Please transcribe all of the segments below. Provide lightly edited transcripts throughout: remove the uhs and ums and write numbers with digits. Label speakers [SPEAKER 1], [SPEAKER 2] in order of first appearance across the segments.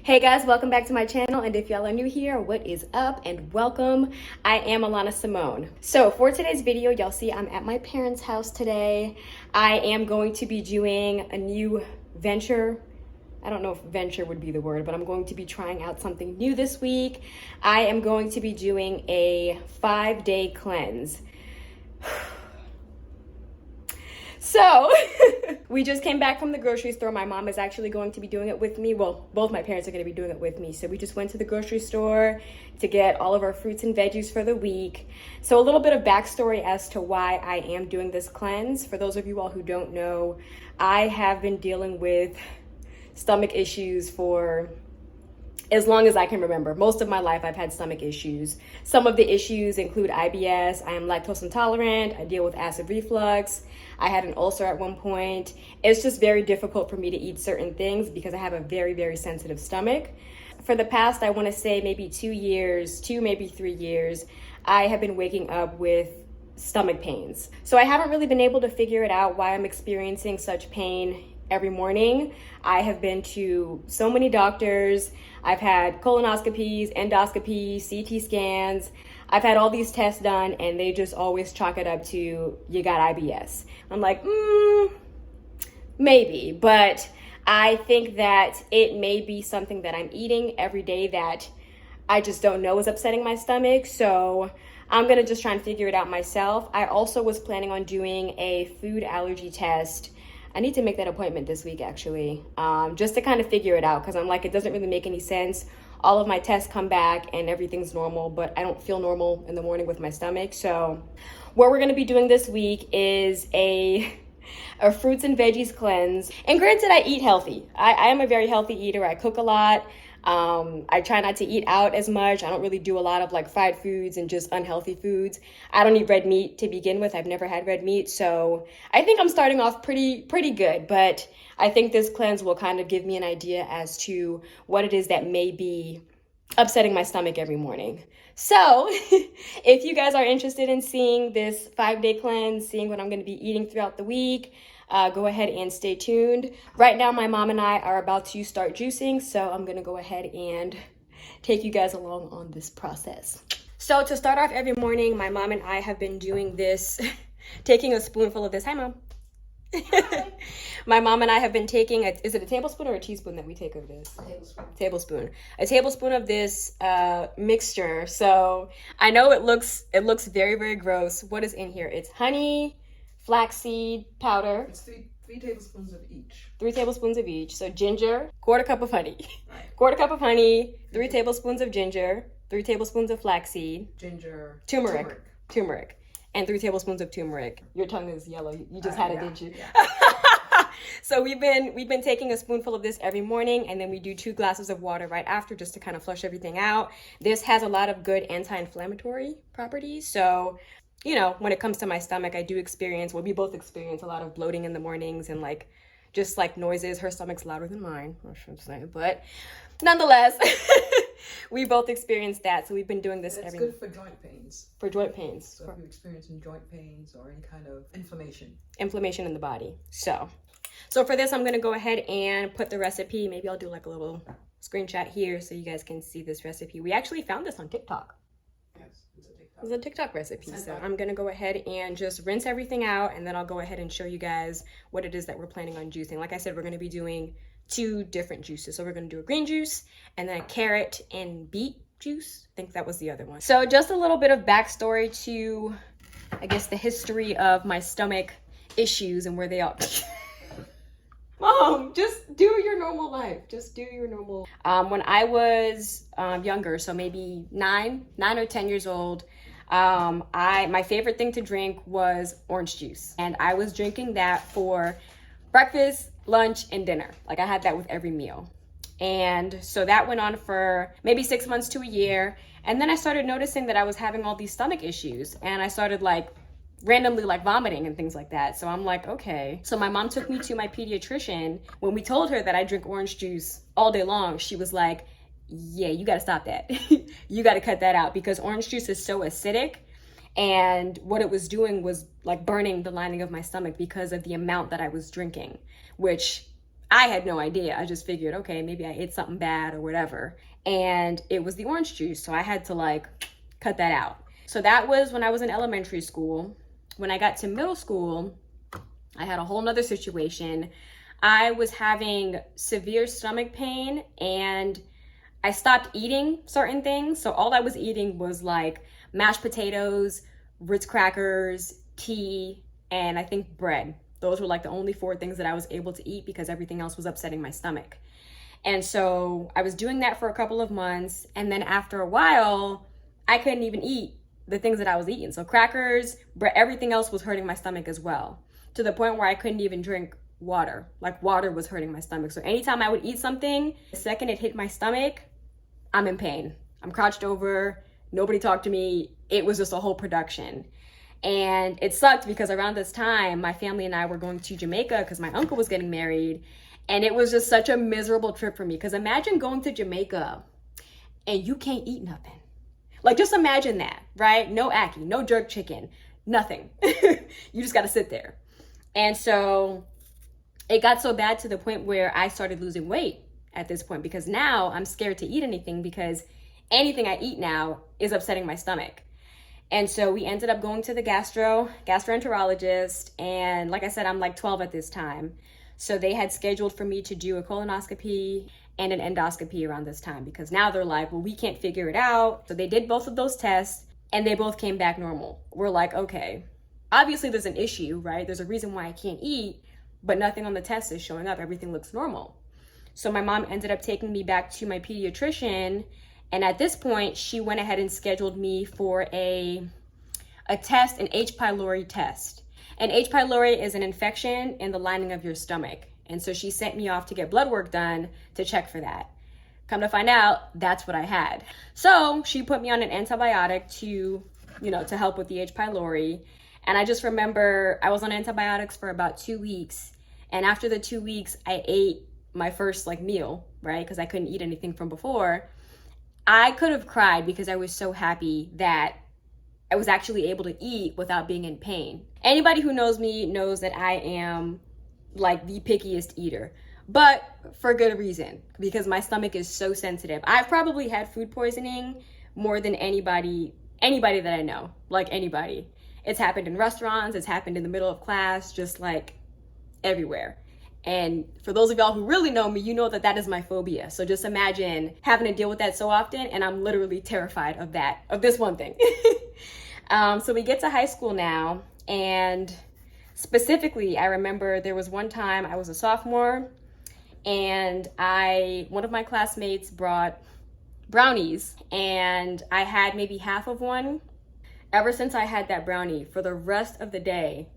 [SPEAKER 1] Hey guys, welcome back to my channel, and if y'all are new here, what is up and welcome. I am Alana Simone. So for today's video, y'all see I'm at my parents' house today. I am going to be doing a new venture. I don't know if venture would be the word, but I'm going to be trying out something new this week. I am going to be doing a 5-day cleanse. So we just came back from the grocery store. My mom is actually going to be doing it with me. Well, both my parents are going to be doing it with me. So we just went to the grocery store to get all of our fruits and veggies for the week. So a little bit of backstory as to why I am doing this cleanse. For those of you all who don't know, I have been dealing with stomach issues for as long as I can remember. Most of my life I've had stomach issues. Some of the issues include IBS. I am lactose intolerant. I deal with acid reflux. I had an ulcer at one point. It's just very difficult for me to eat certain things because I have a very, very sensitive stomach. For the past, I want to say maybe 2 years, maybe 3 years, I have been waking up with stomach pains. So I haven't really been able to figure it out why I'm experiencing such pain every morning. I have been to so many doctors. I've had colonoscopies, endoscopies, CT scans. I've had all these tests done and they just always chalk it up to, you got IBS. I'm like, maybe, but I think that it may be something that I'm eating every day that I just don't know is upsetting my stomach. So I'm gonna just try and figure it out myself. I also was planning on doing a food allergy test. I need to make that appointment this week, actually, just to kind of figure it out, because I'm like, it doesn't really make any sense. All of my tests come back and everything's normal, but I don't feel normal in the morning with my stomach. So what we're going to be doing this week is a fruits and veggies cleanse. And granted, I eat healthy. I am a very healthy eater. I cook a lot. I try not to eat out as much. I don't really do a lot of like fried foods and just unhealthy foods. I don't eat red meat to begin with. I've never had red meat. So I think I'm starting off pretty good, but I think this cleanse will kind of give me an idea as to what it is that may be upsetting my stomach every morning. So if you guys are interested in seeing this 5-day cleanse, seeing what I'm going to be eating throughout the week, go ahead and stay tuned. Right now, my mom and I are about to start juicing, so I'm gonna go ahead and take you guys along on this process. So to start off every morning, my mom and I have been doing this, taking a spoonful of this. Hi, Mom. Hi. My mom and I have been taking, is it a tablespoon or a teaspoon that we take of this? Tablespoon. A tablespoon of this mixture. So I know it looks very, very gross. What is in here? It's honey, flaxseed powder.
[SPEAKER 2] It's three tablespoons of each.
[SPEAKER 1] 3 tablespoons of each. So ginger, quarter cup of honey.
[SPEAKER 2] Right.
[SPEAKER 1] Quarter cup of honey, 3 tablespoons of ginger, 3 tablespoons of flaxseed.
[SPEAKER 2] Ginger.
[SPEAKER 1] Turmeric. And 3 tablespoons of turmeric. Your tongue is yellow. You just had it, didn't you?
[SPEAKER 2] Yeah.
[SPEAKER 1] So we've been taking a spoonful of this every morning, and then we do 2 glasses of water right after just to kind of flush everything out. This has a lot of good anti-inflammatory properties. So, you know, when it comes to my stomach, I do experience, we both experience a lot of bloating in the mornings and like just like noises. Her stomach's louder than mine, I should say, but nonetheless, we both experience that. So we've been doing this
[SPEAKER 2] It's
[SPEAKER 1] every.
[SPEAKER 2] It's good for joint pains.
[SPEAKER 1] For joint pains.
[SPEAKER 2] So if you're experiencing joint pains or any kind of
[SPEAKER 1] Inflammation in the body. So for this, I'm going to go ahead and put the recipe. Maybe I'll do like a little screenshot here so you guys can see this recipe. We actually found this on TikTok.
[SPEAKER 2] Yes,
[SPEAKER 1] it's a TikTok recipe. So I'm going to go ahead and just rinse everything out, and then I'll go ahead and show you guys what it is that we're planning on juicing. Like I said, we're going to be doing 2 different juices. So we're going to do a green juice and then a carrot and beet juice. I think that was the other one. So just a little bit of backstory to, I guess, the history of my stomach issues and where they are. Mom, just do your normal life. Just do your normal. When I was younger, so maybe 9 or 10 years old, my favorite thing to drink was orange juice. And I was drinking that for breakfast, lunch, and dinner. Like I had that with every meal. And so that went on for maybe 6 months to a year. And then I started noticing that I was having all these stomach issues. And I started like randomly like vomiting and things like that. So I'm like, okay. So my mom took me to my pediatrician. When we told her that I drink orange juice all day long, she was like, yeah, you got to stop that. You got to cut that out because orange juice is so acidic. And what it was doing was like burning the lining of my stomach because of the amount that I was drinking, which I had no idea. I just figured, okay, maybe I ate something bad or whatever. And it was the orange juice. So I had to like cut that out. So that was when I was in elementary school. When I got to middle school, I had a whole nother situation. I was having severe stomach pain and I stopped eating certain things. So all I was eating was like mashed potatoes, Ritz crackers, tea, and I think bread. Those were like the only four things that I was able to eat because everything else was upsetting my stomach. And so I was doing that for a couple of months. And then after a while, I couldn't even eat the things that I was eating. So crackers, bread, everything else was hurting my stomach as well, to the point where I couldn't even drink water. Like water was hurting my stomach. So anytime I would eat something, the second it hit my stomach, I'm in pain. I'm crouched over. Nobody talked to me. It was just a whole production. And it sucked because around this time, my family and I were going to Jamaica because my uncle was getting married. And it was just such a miserable trip for me. Because imagine going to Jamaica and you can't eat nothing. Like, just imagine that, right? No ackee, no jerk chicken, nothing. You just got to sit there. And so it got so bad to the point where I started losing weight at this point, because now I'm scared to eat anything because anything I eat now is upsetting my stomach. And so we ended up going to the gastroenterologist. And like I said, I'm like 12 at this time. So they had scheduled for me to do a colonoscopy and an endoscopy around this time, because now they're like, well, we can't figure it out. So they did both of those tests and they both came back normal. We're like, okay, obviously there's an issue, right? There's a reason why I can't eat, but nothing on the test is showing up. Everything looks normal. So my mom ended up taking me back to my pediatrician. And at this point, she went ahead and scheduled me for a test, an H. pylori test. And H. pylori is an infection in the lining of your stomach. And so she sent me off to get blood work done to check for that. Come to find out, that's what I had. So she put me on an antibiotic to help with the H. pylori. And I just remember I was on antibiotics for about 2 weeks. And after the 2 weeks, I ate my first meal, right? Because I couldn't eat anything from before. I could have cried because I was so happy that I was actually able to eat without being in pain. Anybody who knows me knows that I am like the pickiest eater, but for good reason, because my stomach is so sensitive. I've probably had food poisoning more than anybody that I know, like anybody. It's happened in restaurants, it's happened in the middle of class, just like everywhere. And for those of y'all who really know me, you know that that is my phobia. So just imagine having to deal with that so often, and I'm literally terrified of this one thing. So we get to high school now, and specifically, I remember there was one time I was a sophomore, and one of my classmates brought brownies, and I had maybe half of one. Ever since I had that brownie, for the rest of the day,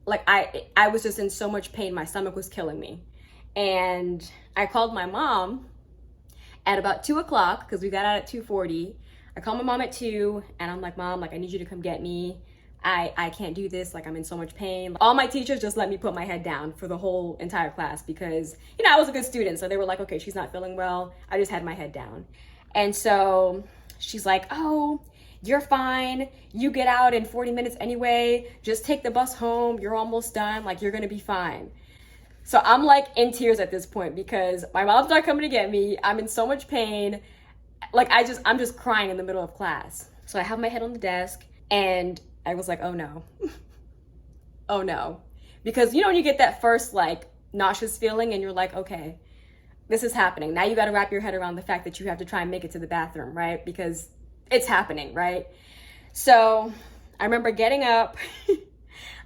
[SPEAKER 1] like I was just in so much pain. My stomach was killing me. And I called my mom at about 2 o'clock, because we got out at 2:40. I called my mom at 2, and I'm like, Mom, I need you to come get me. I can't do this, I'm in so much pain. All my teachers just let me put my head down for the whole entire class because, I was a good student. So they were like, okay, she's not feeling well. I just had my head down. And so she's like, oh, you're fine. You get out in 40 minutes anyway. Just take the bus home. You're almost done. You're gonna be fine. So I'm in tears at this point because my mom's not coming to get me. I'm in so much pain. I'm just crying in the middle of class. So I have my head on the desk and I was like, oh no. Oh no. Because when you get that first nauseous feeling and you're like, okay, this is happening. Now you got to wrap your head around the fact that you have to try and make it to the bathroom, right? Because it's happening, right? So I remember getting up.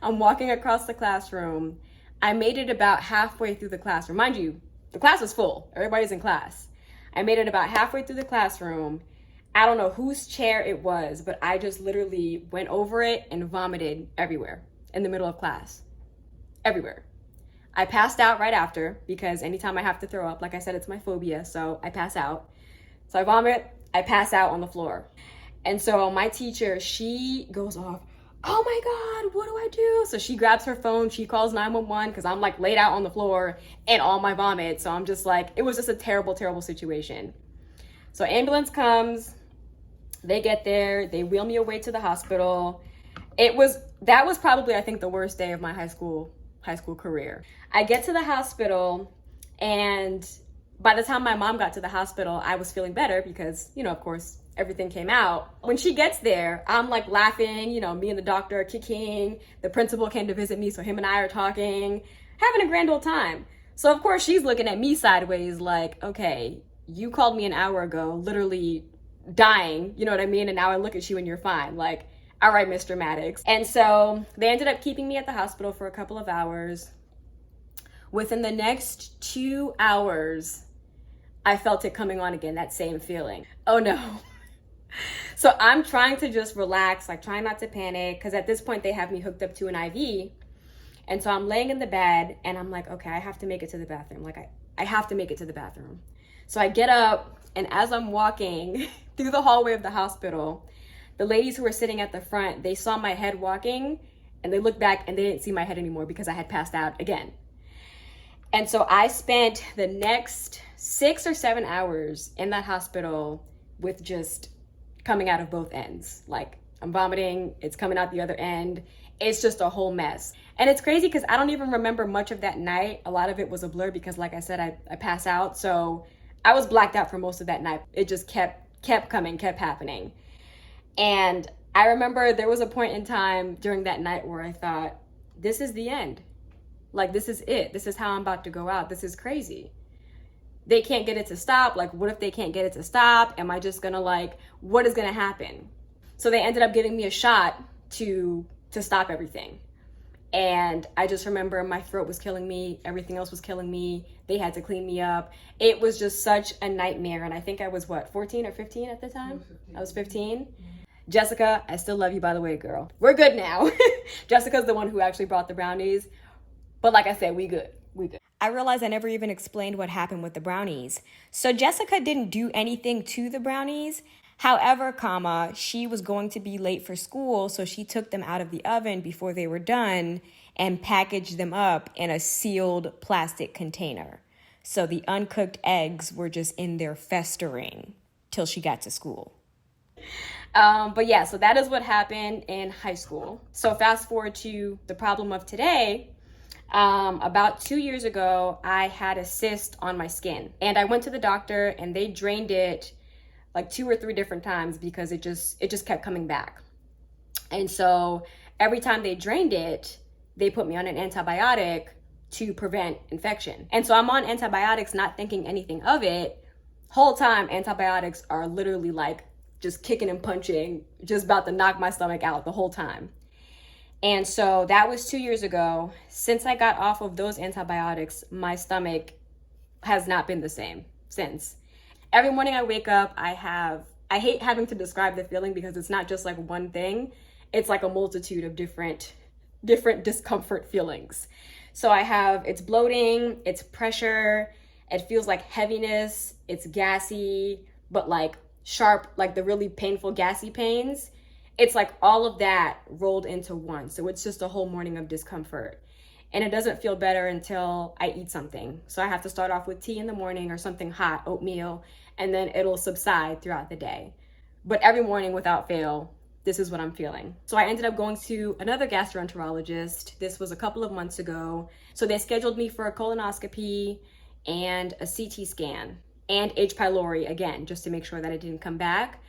[SPEAKER 1] I'm walking across the classroom. I made it about halfway through the classroom. Mind you, the class was full. Everybody's in class. I made it about halfway through the classroom. I don't know whose chair it was, but I just literally went over it and vomited everywhere in the middle of class. Everywhere. I passed out right after because anytime I have to throw up, like I said, it's my phobia, so I pass out. So I vomit, I pass out on the floor. And so my teacher, she goes off, oh my God, what do I do? So she grabs her phone, she calls 911 because I'm laid out on the floor and all my vomit. So I'm just it was just a terrible, terrible situation. So ambulance comes, they get there, they wheel me away to the hospital. That was probably, I think, the worst day of my high school high school career. I get to the hospital, and by the time my mom got to the hospital, I was feeling better because, you know, of course, everything came out. When she gets there, I'm like laughing, you know, me and the doctor are kicking. The principal came to visit me, so him and I are talking, having a grand old time. So of course she's looking at me sideways like, okay, you called me an hour ago, literally dying, you know what I mean? And now I look at you and you're fine. Like, all right, Mr. Maddox. And so they ended up keeping me at the hospital for a couple of hours. Within the next 2 hours, I felt it coming on again, that same feeling. Oh no. So I'm trying to just relax, like trying not to panic, because at this point they have me hooked up to an IV. And so I'm laying in the bed and I'm like, okay, I have to make it to the bathroom. Like I have to make it to the bathroom. So I get up, and as I'm walking through the hallway of the hospital, the ladies who were sitting at the front, they saw my head walking and they looked back and they didn't see my head anymore because I had passed out again. And so I spent the next 6 or 7 hours in that hospital with just coming out of both ends. Like I'm vomiting, it's coming out the other end. It's just a whole mess. And it's crazy because I don't even remember much of that night. A lot of it was a blur because like I said, I passed out. So I was blacked out for most of that night. It just kept coming, kept happening. And I remember there was a point in time during that night where I thought, this is the end. Like, this is it. This is how I'm about to go out. This is crazy. They can't get it to stop. Like, what if they can't get it to stop? Am I just gonna what is gonna happen? So they ended up giving me a shot to stop everything. And I just remember my throat was killing me. Everything else was killing me. They had to clean me up. It was just such a nightmare. And I think I was 14 or 15 at the time? I was 15. Jessica, I still love you, by the way, girl. We're good now. Jessica's the one who actually brought the brownies. But like I said, we good. I realized I never even explained what happened with the brownies. So Jessica didn't do anything to the brownies. However, she was going to be late for school, so she took them out of the oven before they were done and packaged them up in a sealed plastic container. So the uncooked eggs were just in there festering till she got to school. But yeah, so that is what happened in high school. So fast forward to the problem of today. About 2 years ago, I had a cyst on my skin, and I went to the doctor and they drained it like 2 or 3 different times because it just kept coming back. And so every time they drained it, they put me on an antibiotic to prevent infection. And so I'm on antibiotics not thinking anything of it. Whole time antibiotics are literally like just kicking and punching, just about to knock my stomach out the whole time. And so that was 2 years ago. Since I got off of those antibiotics, my stomach has not been the same since. Every morning I wake up, I hate having to describe the feeling because it's not just like one thing. It's like a multitude of different discomfort feelings. So it's bloating, it's pressure, it feels like heaviness, it's gassy, but like sharp, like the really painful gassy pains. It's like all of that rolled into one. So it's just a whole morning of discomfort. And it doesn't feel better until I eat something. So I have to start off with tea in the morning or something hot, oatmeal, and then it'll subside throughout the day. But every morning without fail, this is what I'm feeling. So I ended up going to another gastroenterologist. This was a couple of months ago. So they scheduled me for a colonoscopy and a CT scan and H. pylori again, just to make sure that it didn't come back.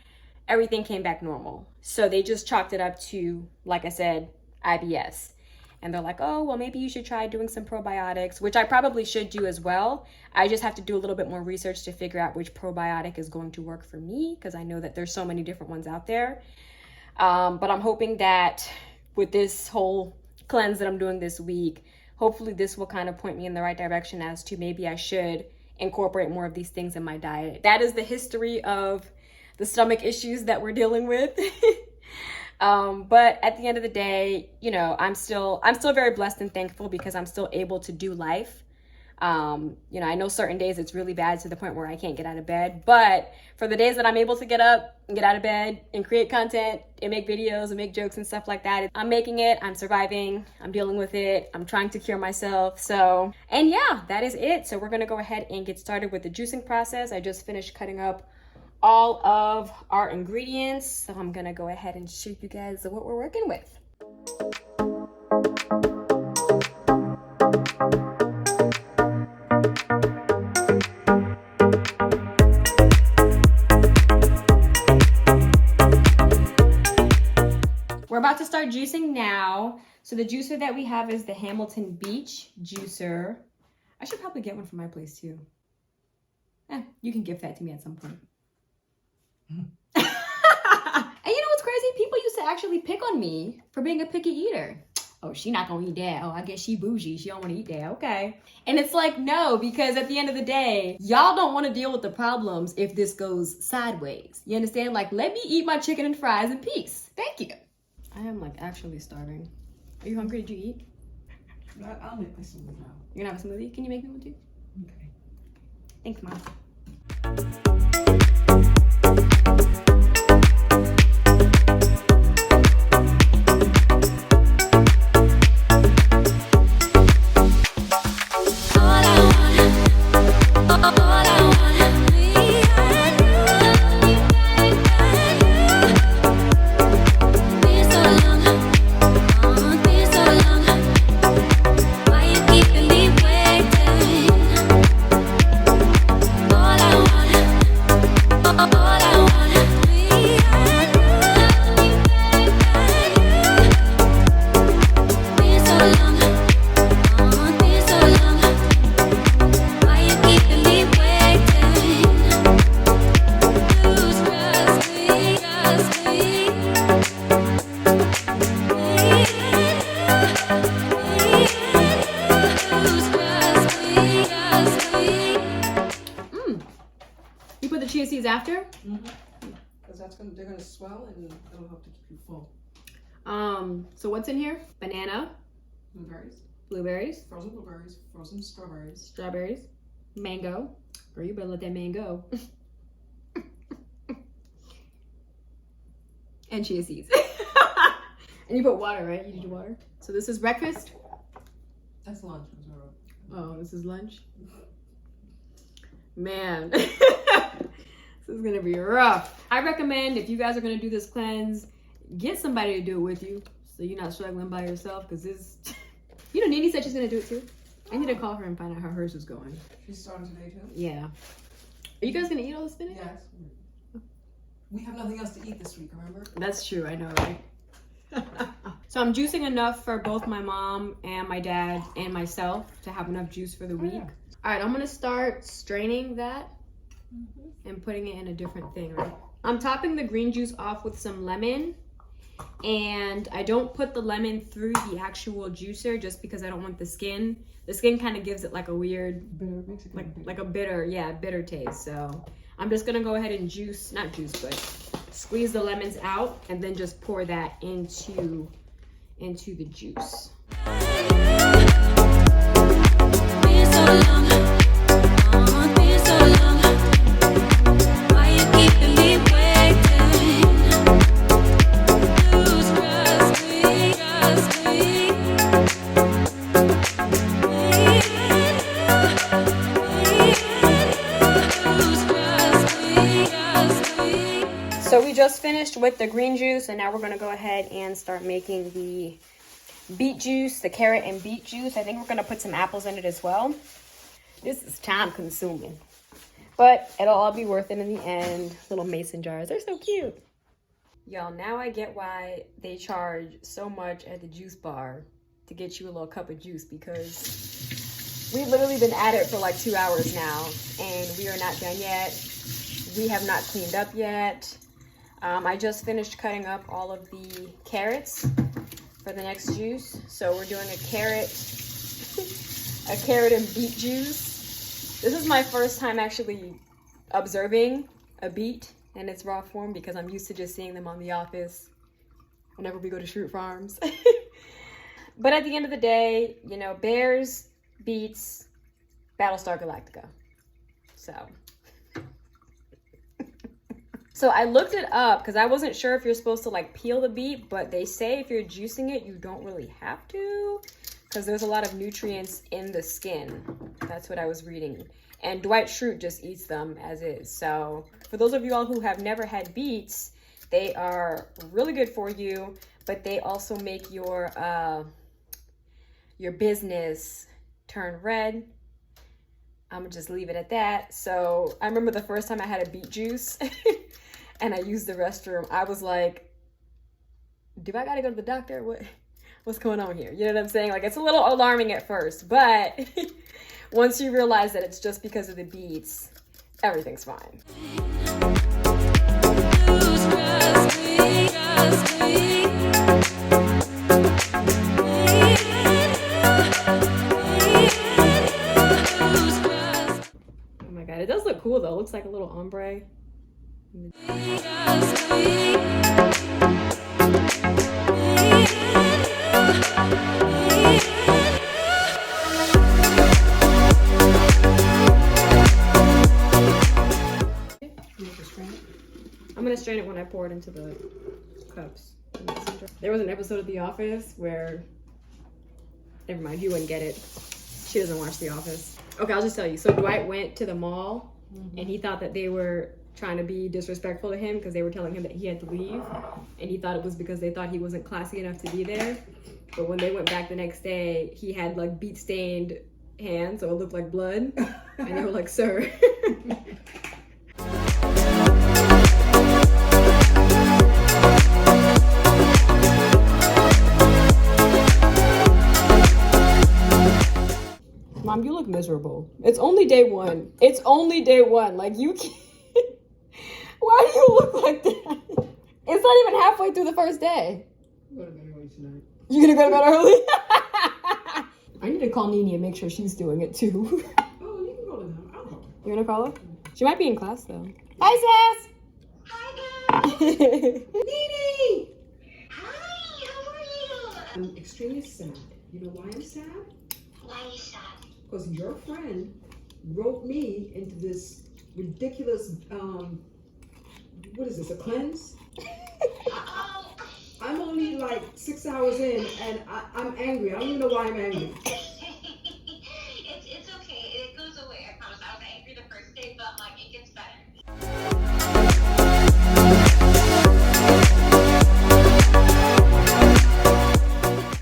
[SPEAKER 1] Everything came back normal. So they just chalked it up to, like I said, IBS. And they're like, oh, well, maybe you should try doing some probiotics, which I probably should do as well. I just have to do a little bit more research to figure out which probiotic is going to work for me, because I know that there's so many different ones out there. But I'm hoping that with this whole cleanse that I'm doing this week, hopefully this will kind of point me in the right direction as to maybe I should incorporate more of these things in my diet. That is the history of the stomach issues that we're dealing with. But at the end of the day, you know, I'm still very blessed and thankful because I'm still able to do life. You know, I know certain days it's really bad to the point where I can't get out of bed, but for the days that I'm able to get up and get out of bed and create content and make videos and make jokes and stuff like that, I'm making it, I'm surviving, I'm dealing with it, I'm trying to cure myself. So, and yeah, that is it. So we're gonna go ahead and get started with the juicing process. I just finished cutting up all of our ingredients, so I'm gonna go ahead and show you guys what we're working with. about to start juicing now. So the juicer that we have is the Hamilton Beach juicer. I should probably get one from my place too. You can gift that to me at some point. And you know what's crazy? People used to actually pick on me for being a picky eater. Oh, she not gonna eat that. Oh, I guess she bougie. She don't want to eat that. Okay. And it's like, no, because at the end of the day, y'all don't want to deal with the problems if this goes sideways. You understand? Like, let me eat my chicken and fries in peace. Thank you. I am like actually starving. Are you hungry? Did you eat?
[SPEAKER 2] I'll make my smoothie now.
[SPEAKER 1] You're gonna have a smoothie? Can you make me one too?
[SPEAKER 2] Okay.
[SPEAKER 1] Thanks, Mom. You put the chia seeds after?
[SPEAKER 2] Because they're gonna swell and it'll help to keep you full.
[SPEAKER 1] So what's in here? Banana,
[SPEAKER 2] Blueberries,
[SPEAKER 1] blueberries,
[SPEAKER 2] frozen strawberries,
[SPEAKER 1] strawberries, mango. Girl, you better let that man go. And chia seeds. And you put water, right? You did your water. So this is breakfast?
[SPEAKER 2] That's lunch.
[SPEAKER 1] Oh, this is lunch? Man. This is gonna be rough. I recommend if you guys are gonna do this cleanse, get somebody to do it with you so you're not struggling by yourself, because this, you know, Nene said she's gonna do it too. I need to call her and find out how hers is going.
[SPEAKER 2] She's starting today too?
[SPEAKER 1] Yeah. Are you guys gonna eat all the spinach?
[SPEAKER 2] Yes. We have nothing else to eat this week, remember?
[SPEAKER 1] That's true, I know, right? So I'm juicing enough for both my mom and my dad and myself to have enough juice for the week.
[SPEAKER 2] Yeah.
[SPEAKER 1] All right, I'm gonna start straining that and putting it in a different thing, right? I'm topping the green juice off with some lemon, and I don't put the lemon through the actual juicer just because I don't want the skin. The skin kind of gives it like a weird,
[SPEAKER 2] Bitter, makes it
[SPEAKER 1] like a bitter, yeah, bitter taste. So I'm just gonna go ahead and but squeeze the lemons out and then just pour that into the juice. So we just finished with the green juice, and now we're gonna go ahead and start making the beet juice, the carrot and beet juice. I think we're gonna put some apples in it as well. This is time consuming, but it'll all be worth it in the end. Little mason jars, they're so cute. Y'all, now I get why they charge so much at the juice bar to get you a little cup of juice, because we've literally been at it for like 2 hours now, and we are not done yet. We have not cleaned up yet. I just finished cutting up all of the carrots for the next juice. So we're doing a carrot and beet juice. This is my first time actually observing a beet in its raw form, because I'm used to just seeing them on The Office whenever we go to Shroot Farms. But at the end of the day, you know, bears, beets, Battlestar Galactica. So I looked it up because I wasn't sure if you're supposed to like peel the beet, but they say if you're juicing it, you don't really have to, because there's a lot of nutrients in the skin. That's what I was reading. And Dwight Schrute just eats them as is. So for those of you all who have never had beets, they are really good for you, but they also make your business turn red. I'm gonna just leave it at that. So I remember the first time I had a beet juice and I used the restroom, I was like, do I gotta go to the doctor? What's going on here? You know what I'm saying? Like, it's a little alarming at first, but once you realize that it's just because of the beats, everything's fine. Oh my god, it does look cool though. It looks like a little ombre. I'm gonna strain it when I pour it into the cups. There was an episode of The Office where, never mind, you wouldn't get it. She doesn't watch The Office. Okay, I'll just tell you. So Dwight went to the mall and he thought that they were trying to be disrespectful to him because they were telling him that he had to leave. And he thought it was because they thought he wasn't classy enough to be there. But when they went back the next day, he had like beat stained hands, so it looked like blood. And they were like, sir. Mom, you look miserable. It's only day one. It's only day one. Like, you can't. Why do you look like that? It's not even halfway through the first day.
[SPEAKER 2] I'm going to bed early tonight.
[SPEAKER 1] You gonna go to bed early? I need to call Nini and make sure she's doing it too.
[SPEAKER 2] Oh, you can call her now. I'll call her.
[SPEAKER 1] You gonna call her? She might be in class though. Hi, Sass!
[SPEAKER 2] Hi, guys! Nini!
[SPEAKER 3] Hi, how are you?
[SPEAKER 2] I'm extremely sad. You know why I'm sad?
[SPEAKER 3] Why are you sad?
[SPEAKER 2] Because your friend wrote me into this ridiculous, what is this, a cleanse?
[SPEAKER 3] Oh,
[SPEAKER 2] I'm only like 6 hours in and I'm angry. I don't even know why I'm angry.
[SPEAKER 3] it's okay. It goes away. I promise. I was angry the first day, but like it gets better.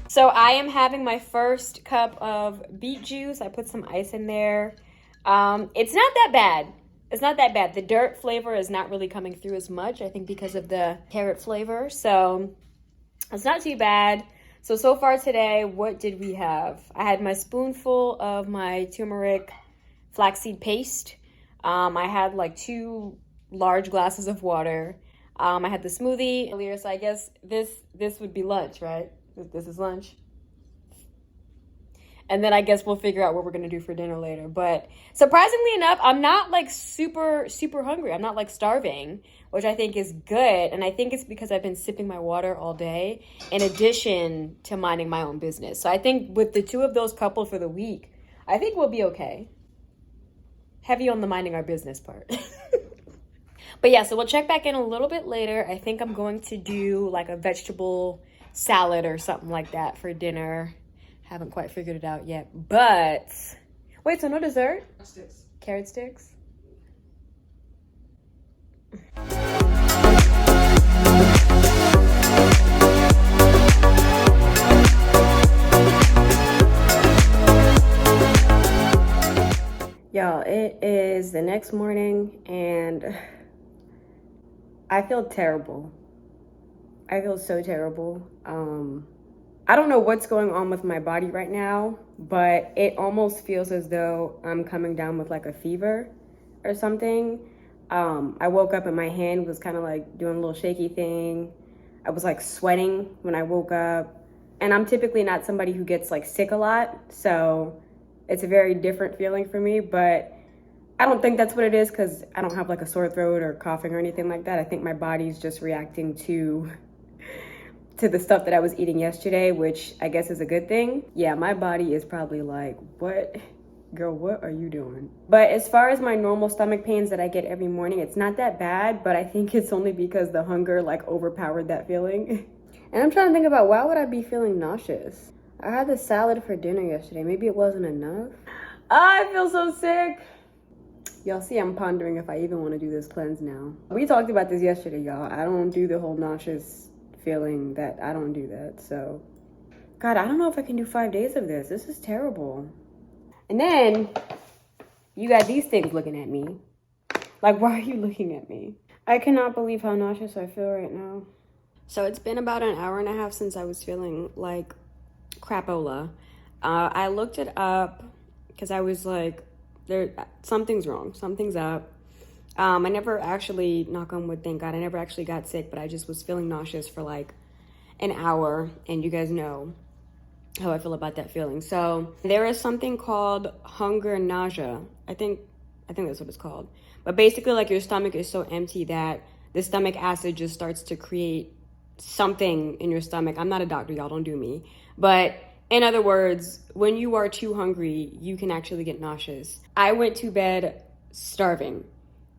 [SPEAKER 1] So I am having my first cup of beet juice. I put some ice in there. It's not that bad. It's not that bad. The dirt flavor is not really coming through as much, I think because of the carrot flavor. So it's not too bad. So far today, what did we have? I had my spoonful of my turmeric flaxseed paste. I had like 2 large glasses of water. I had the smoothie earlier, so I guess this would be lunch, right? This is lunch. And then I guess we'll figure out what we're gonna do for dinner later. But surprisingly enough, I'm not like super hungry. I'm not like starving, which I think is good. And I think it's because I've been sipping my water all day in addition to minding my own business. So I think with the 2 of those coupled for the week, I think we'll be okay. Heavy on the minding our business part. But yeah, so we'll check back in a little bit later. I think I'm going to do like a vegetable salad or something like that for dinner. Haven't quite figured it out yet, but wait, so no dessert?
[SPEAKER 2] Sticks.
[SPEAKER 1] Carrot sticks? Y'all, it is the next morning and I feel terrible. I feel so terrible. I don't know what's going on with my body right now, but it almost feels as though I'm coming down with like a fever or something. I woke up and my hand was kind of like doing a little shaky thing. I was like sweating when I woke up. And I'm typically not somebody who gets like sick a lot, so it's a very different feeling for me, but I don't think that's what it is because I don't have like a sore throat or coughing or anything like that. I think my body's just reacting to the stuff that I was eating yesterday, which I guess is a good thing. Yeah, my body is probably like, what? Girl, what are you doing? But as far as my normal stomach pains that I get every morning, it's not that bad, but I think it's only because the hunger like overpowered that feeling. And I'm trying to think about why would I be feeling nauseous? I had the salad for dinner yesterday. Maybe it wasn't enough. I feel so sick. Y'all see I'm pondering if I even want to do this cleanse now. We talked about this yesterday, y'all. I don't do the whole nauseous feeling that I don't do that. So, God, I don't know if I can do 5 days of this. This is terrible. And then you got these things looking at me. Like, why are you looking at me? I cannot believe how nauseous I feel right now. So it's been about an hour and a half since I was feeling like crapola. I looked it up because I was like, something's wrong, something's up. I never actually, knock on wood, thank God, I never actually got sick, but I just was feeling nauseous for like an hour, and you guys know how I feel about that feeling. So there is something called hunger nausea. I think that's what it's called. But basically, like, your stomach is so empty that the stomach acid just starts to create something in your stomach. I'm not a doctor, y'all, don't do me. But in other words, when you are too hungry, you can actually get nauseous. I went to bed starving,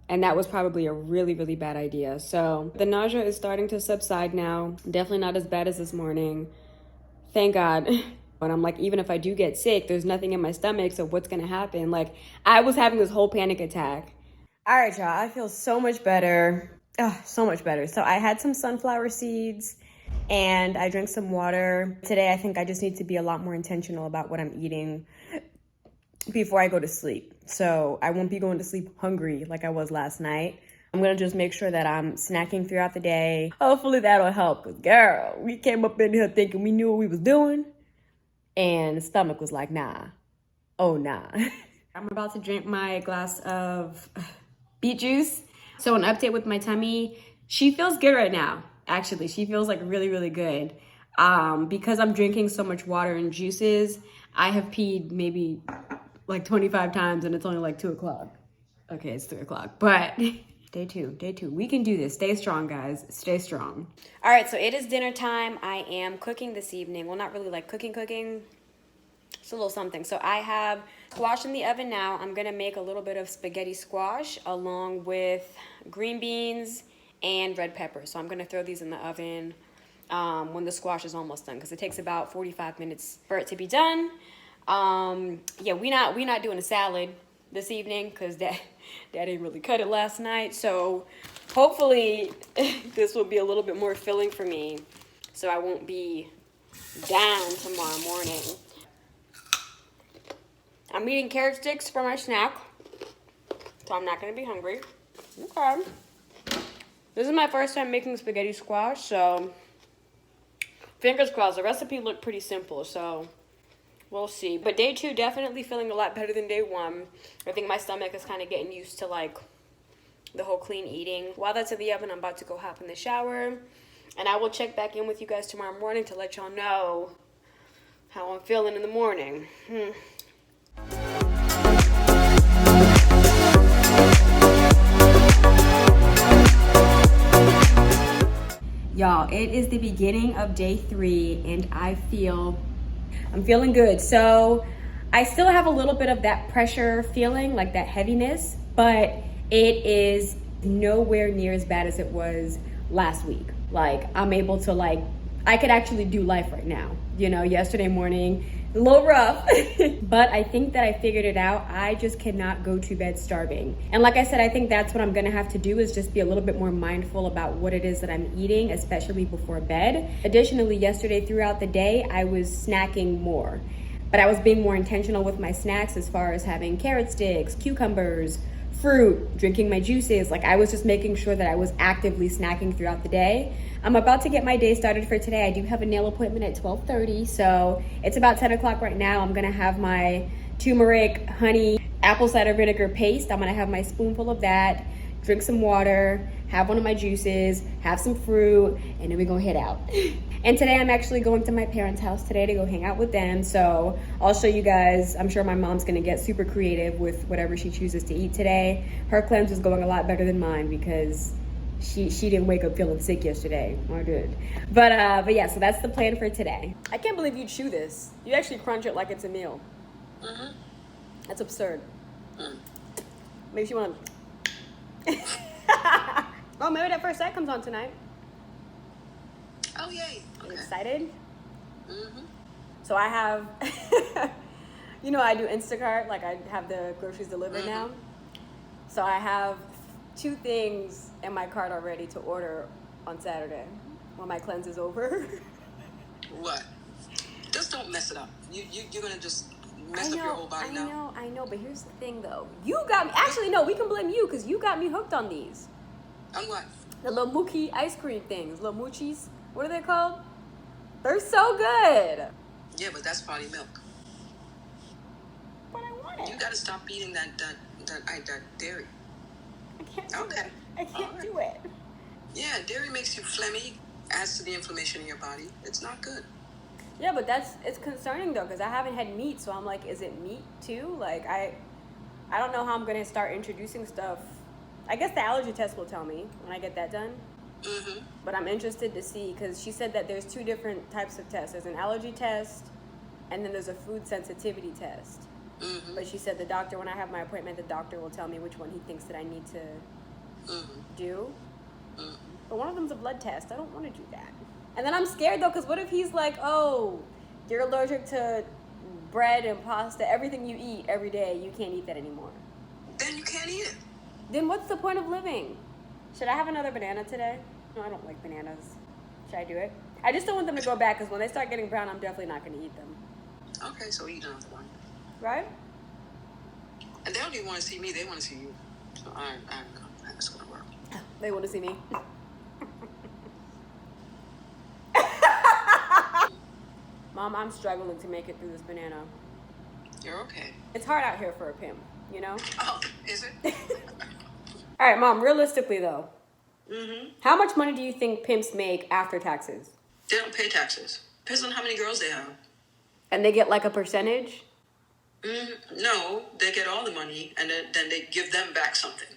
[SPEAKER 1] and that was probably a really, really bad idea. So the nausea is starting to subside now. Definitely not as bad as this morning. Thank God. But I'm like, even if I do get sick, there's nothing in my stomach, so what's gonna happen? Like, I was having this whole panic attack. All right, y'all, I feel so much better. Oh, so much better. So I had some sunflower seeds and I drank some water. Today, I think I just need to be a lot more intentional about what I'm eating before I go to sleep. So I won't be going to sleep hungry like I was last night. I'm gonna just make sure that I'm snacking throughout the day. Hopefully that'll help, because girl, we came up in here thinking we knew what we was doing, and the stomach was like, nah. Oh, nah. I'm about to drink my glass of beet juice. So an update with my tummy, she feels good right now. Actually, she feels like really, really good. Because I'm drinking so much water and juices, I have peed maybe like 25 times and it's only like 2 o'clock. Okay, it's 3 o'clock, but day two. We can do this. Stay strong, guys. Stay strong. All right, so it is dinner time. I am cooking this evening. Well, not really like cooking. It's a little something. So I have squash in the oven now. I'm gonna make a little bit of spaghetti squash along with green beans and red pepper. So I'm gonna throw these in the oven when the squash is almost done, because it takes about 45 minutes for it to be done. Yeah, we not doing a salad this evening because Dad didn't really cut it last night. So hopefully this will be a little bit more filling for me, so I won't be down tomorrow morning. I'm eating carrot sticks for my snack, so I'm not gonna be hungry. Okay. This is my first time making spaghetti squash, so fingers crossed. The recipe looked pretty simple, so we'll see. But day 2, definitely feeling a lot better than day 1. I think my stomach is kind of getting used to like the whole clean eating. While that's in the oven, I'm about to go hop in the shower, and I will check back in with you guys tomorrow morning to let y'all know how I'm feeling in the morning. Y'all, it is the beginning of day 3 and I'm feeling good. So I still have a little bit of that pressure feeling, like that heaviness, but it is nowhere near as bad as it was last week. Like, I'm able to, like, I could actually do life right now. You know, yesterday morning, a little rough, but I think that I figured it out. I just cannot go to bed starving. And like I said, I think that's what I'm gonna have to do, is just be a little bit more mindful about what it is that I'm eating, especially before bed. Additionally, yesterday throughout the day, I was snacking more, but I was being more intentional with my snacks as far as having carrot sticks, cucumbers, fruit, drinking my juices. Like, I was just making sure that I was actively snacking throughout the day. I'm about to get my day started for today. I do have a nail appointment at 12:30, so it's about 10 o'clock right now. I'm gonna have my turmeric, honey, apple cider vinegar paste. I'm gonna have my spoonful of that, drink some water, have one of my juices, have some fruit, and then we're gonna head out. And today I'm actually going to my parents' house today to go hang out with them. So I'll show you guys. I'm sure my mom's gonna get super creative with whatever she chooses to eat today. Her cleanse is going a lot better than mine because she didn't wake up feeling sick yesterday. I did. But yeah, so that's the plan for today. I can't believe you chew this. You actually crunch it like it's a meal. Mm-hmm. That's absurd. Makes you want to. Oh, maybe that first sight comes on tonight.
[SPEAKER 3] Oh, yay.
[SPEAKER 1] Okay. You excited?
[SPEAKER 3] Mm-hmm.
[SPEAKER 1] So I have, you know, I do Instacart. Like, I have the groceries delivered now. So I have 2 things in my cart already to order on Saturday when my cleanse is over.
[SPEAKER 4] What? Just don't mess it up. You're gonna just mess up your whole body now.
[SPEAKER 1] I know, but here's the thing though. You got me, actually no, we can blame you because you got me hooked on these.
[SPEAKER 4] On what?
[SPEAKER 1] The little mookie ice cream things, little moochies. What are they called? They're so good.
[SPEAKER 4] Yeah, but that's probably milk.
[SPEAKER 1] But I want
[SPEAKER 4] You
[SPEAKER 1] it.
[SPEAKER 4] gotta stop eating that dairy.
[SPEAKER 1] I can't do
[SPEAKER 4] Okay.
[SPEAKER 1] it. I can't
[SPEAKER 4] Alright.
[SPEAKER 1] do it.
[SPEAKER 4] Yeah, dairy makes you phlegmy, adds to the inflammation in your body. It's not good.
[SPEAKER 1] Yeah, but it's concerning though, because I haven't had meat, so I'm like, is it meat too? Like I don't know how I'm gonna start introducing stuff. I guess the allergy test will tell me when I get that done.
[SPEAKER 4] Mm-hmm.
[SPEAKER 1] But I'm interested to see, because she said that there's 2 different types of tests. There's an allergy test, and then there's a food sensitivity test.
[SPEAKER 4] Mm-hmm.
[SPEAKER 1] But she said the doctor, when I have my appointment, the doctor will tell me which one he thinks that I need to do.
[SPEAKER 4] Mm-hmm.
[SPEAKER 1] But one of them's a blood test. I don't want to do that. And then I'm scared though, because what if he's like, oh, you're allergic to bread and pasta, everything you eat every day, you can't eat that anymore.
[SPEAKER 4] Then you can't eat it.
[SPEAKER 1] Then what's the point of living? Should I have another banana today? No, I don't like bananas. Should I do it? I just don't want them to go bad, because when they start getting brown, I'm definitely not going to eat them.
[SPEAKER 4] Okay, so eat another one.
[SPEAKER 1] Right?
[SPEAKER 4] And they don't even want to see me, they want to see you. So I don't know how that's going to work.
[SPEAKER 1] They want to see me. Mom, I'm struggling to make it through this banana.
[SPEAKER 4] You're okay.
[SPEAKER 1] It's hard out here for a pimp, you know?
[SPEAKER 4] Oh, is it?
[SPEAKER 1] All right, Mom, realistically though,
[SPEAKER 4] Mm-hmm.
[SPEAKER 1] how much money do you think pimps make after taxes?
[SPEAKER 4] They don't pay taxes. Depends on how many girls they have.
[SPEAKER 1] And they get like a percentage?
[SPEAKER 4] No, they get all the money, and then they give them back something.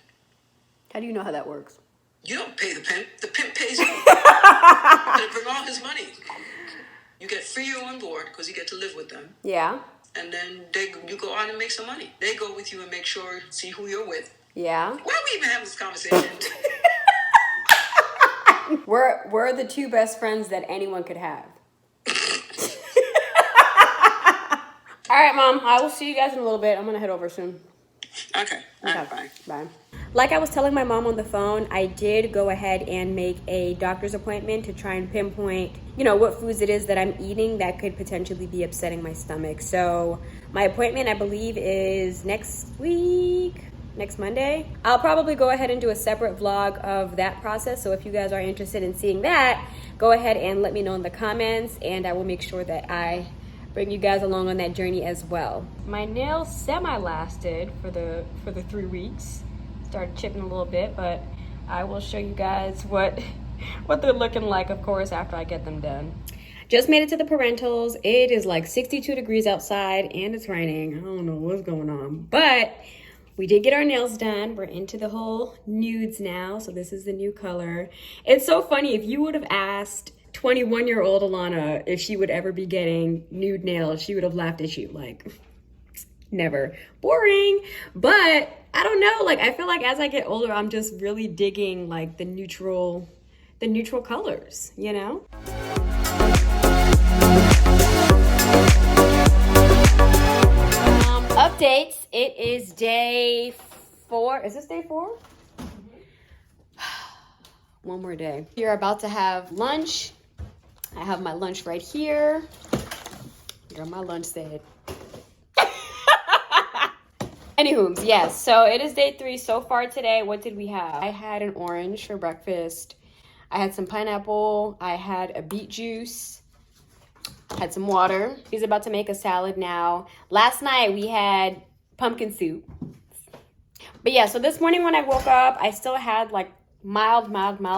[SPEAKER 1] How do you know how that works?
[SPEAKER 4] You don't pay the pimp. The pimp pays you. They bring all his money. You get free room on board because you get to live with them.
[SPEAKER 1] Yeah.
[SPEAKER 4] And then you go out and make some money. They go with you and make sure, see who you're with.
[SPEAKER 1] Yeah.
[SPEAKER 4] Why are we even having this conversation?
[SPEAKER 1] We're the 2 best friends that anyone could have. All right, Mom. I will see you guys in a little bit. I'm going to head over soon.
[SPEAKER 4] Okay. Bye.
[SPEAKER 1] Bye. Like I was telling my mom on the phone, I did go ahead and make a doctor's appointment to try and pinpoint, what foods it is that I'm eating that could potentially be upsetting my stomach. So my appointment, I believe, is next week. Next Monday. I'll probably go ahead and do a separate vlog of that process. So if you guys are interested in seeing that, go ahead and let me know in the comments, and I will make sure that I bring you guys along on that journey as well. My nails semi-lasted for the 3 weeks. Started chipping a little bit, but I will show you guys what they're looking like, of course, after I get them done. Just made it to the parentals. It is like 62 degrees outside and it's raining. I don't know what's going on, but we did get our nails done. We're into the whole nudes now, so this is the new color. It's so funny, if you would have asked 21-year-old Alana if she would ever be getting nude nails, she would have laughed at you like, never. Boring. But I don't know, like I feel like as I get older, I'm just really digging like the neutral colors, Updates. It is day 4. Is this day 4? One more day. You're about to have lunch. I have my lunch right here. Girl, my lunch said. Anywho, yes. So it is day 3 so far today. What did we have? I had an orange for breakfast. I had some pineapple. I had a beet juice. Had some water. He's about to make a salad now. Last night we had pumpkin soup. But yeah, so this morning when I woke up, I still had like mild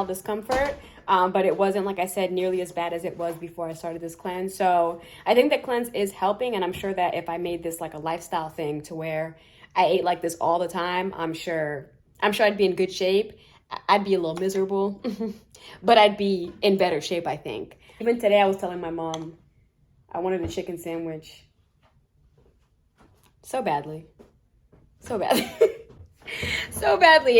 [SPEAKER 1] discomfort. But it wasn't, like I said, nearly as bad as it was before I started this cleanse. So I think the cleanse is helping. And I'm sure that if I made this like a lifestyle thing to where I ate like this all the time, I'm sure I'd be in good shape. I'd be a little miserable, but I'd be in better shape, I think. Even today I was telling my mom, I wanted a chicken sandwich so badly. So badly.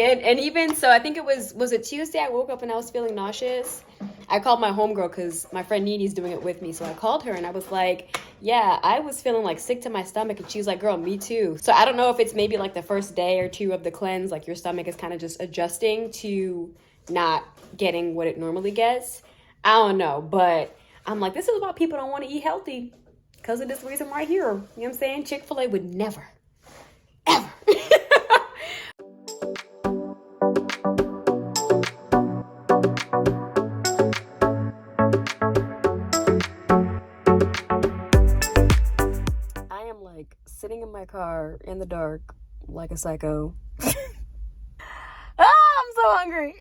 [SPEAKER 1] And even so, I think it was it Tuesday? I woke up and I was feeling nauseous. I called my homegirl because my friend Nini's doing it with me. So I called her and I was like, yeah, I was feeling like sick to my stomach. And she was like, girl, me too. So I don't know if it's maybe like the first day or 2 of the cleanse, like your stomach is kind of just adjusting to not getting what it normally gets. I don't know, but I'm like, this is why people don't want to eat healthy, because of this reason right here. You know what I'm saying? Chick-fil-A would never, ever. car in the dark like a psycho. I'm so hungry.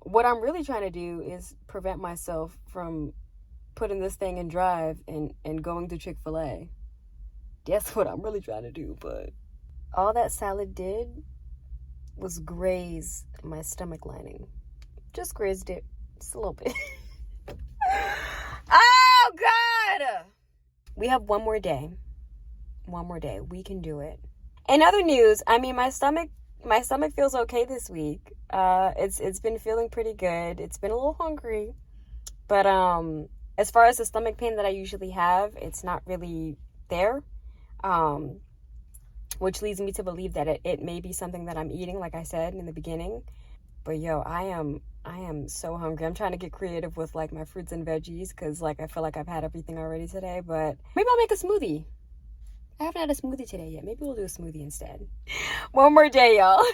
[SPEAKER 1] What I'm really trying to do is prevent myself from putting this thing in drive and going to Chick-fil-A. That's what I'm really trying to do, but all that salad did was graze my stomach lining. Just grazed it. Just a little bit. Oh, God! We have one more day. One more day. We can do it. In other news, I mean, my stomach feels okay this week. It's been feeling pretty good. It's been a little hungry, but as far as the stomach pain that I usually have, it's not really there, which leads me to believe that it may be something that I'm eating, like I said in the beginning. But yo, I am so hungry. I'm trying to get creative with like my fruits and veggies because like I feel like I've had everything already today. But maybe I'll make a smoothie. I haven't had a smoothie today yet. Maybe we'll do a smoothie instead. One more day, y'all.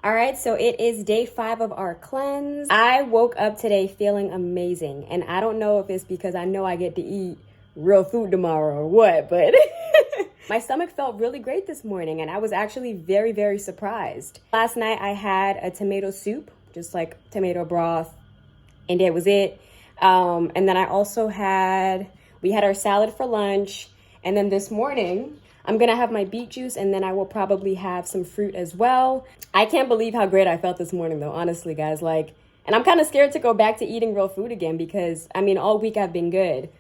[SPEAKER 1] All right, so it is day 5 of our cleanse. I woke up today feeling amazing. And I don't know if it's because I know I get to eat real food tomorrow or what, but my stomach felt really great this morning. And I was actually very, very surprised. Last night I had a tomato soup, just like tomato broth, and that was it. And then I also we had our salad for lunch. And then this morning, I'm going to have my beet juice, and then I will probably have some fruit as well. I can't believe how great I felt this morning, though, honestly, guys. Like, and I'm kind of scared to go back to eating real food again because, I mean, all week I've been good,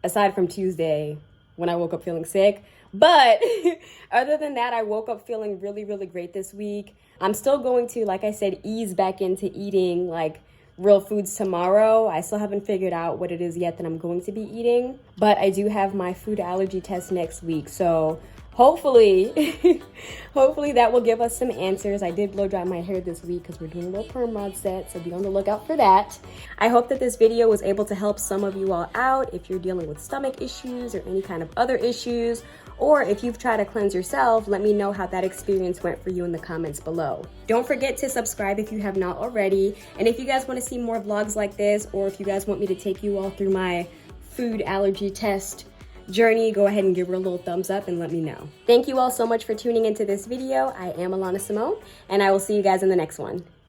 [SPEAKER 1] aside from Tuesday when I woke up feeling sick. But other than that, I woke up feeling really, really great this week. I'm still going to, like I said, ease back into eating, like, real foods tomorrow. I still haven't figured out what it is yet that I'm going to be eating, but I do have my food allergy test next week, so hopefully hopefully that will give us some answers. I did blow dry my hair this week because we're doing a little perm mod set, so be on the lookout for that. I hope that this video was able to help some of you all out if you're dealing with stomach issues or any kind of other issues, or if you've tried to cleanse yourself, let me know how that experience went for you in the comments below. Don't forget to subscribe if you have not already. And if you guys want to see more vlogs like this, or if you guys want me to take you all through my food allergy test journey, go ahead and give her a little thumbs up and let me know. Thank you all so much for tuning into this video. I am Alana Simone, and I will see you guys in the next one.